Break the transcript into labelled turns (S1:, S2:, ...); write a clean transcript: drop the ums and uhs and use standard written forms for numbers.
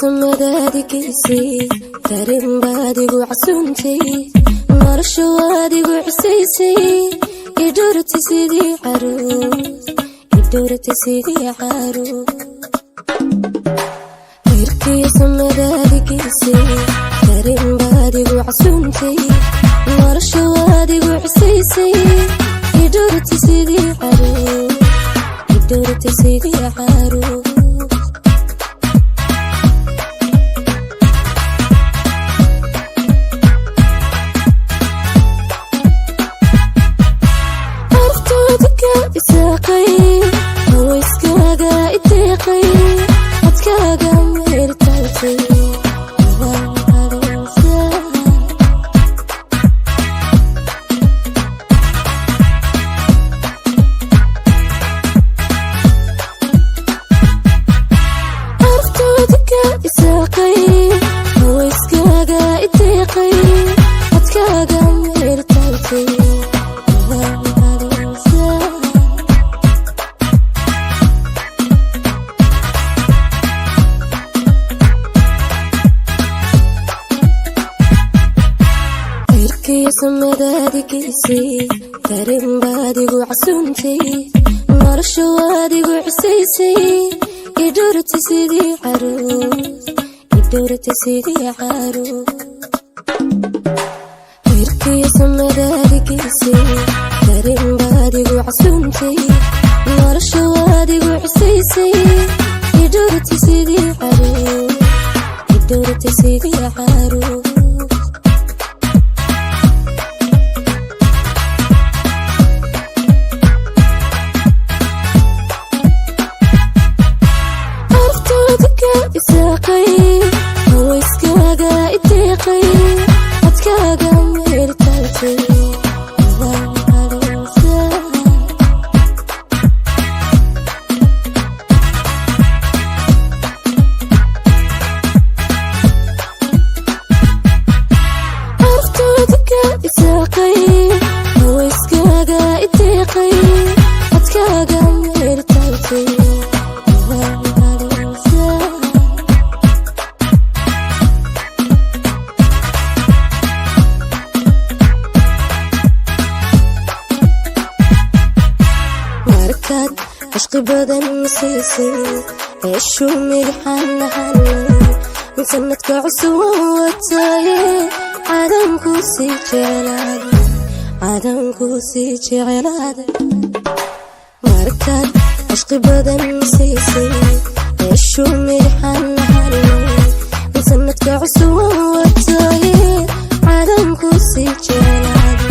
S1: samadaadi kaysay dareen baad igu casuuntay nolosha waad igu cisaysay idhoortay sidii caruus irkiya samadaadi kaysay dareen baad igu casuuntay nolosha waad igu cisaysay idhoortay sidii caruus hawayskaaga itiiqay codkaaga meertaatay arftooda ka isaaqay hawayskaaga itiiqay codkaaga meertaatay samadaadi kaysay dareen baad igu casuuntay nolosha waad igu cisaysay idhoortay sidii caruus irkiya samadaadi kaysay dareen baad igu casuuntay nolosha waad igu cisaysay idhoortay sidii caruus hawayskaaga itiiqay codkaaga meertaatay arftooda ka isaaqay hawayskaaga itiiqay codkaaga meertaatay عشق بدن مسيسي عيشو ملحان نسمتك عسوة وطاية عدم كوسي جعلاد مركات عشق بدن مسيسي عيشو ملحان نسمتك عسوة وطاية عدم كوسي جعلاد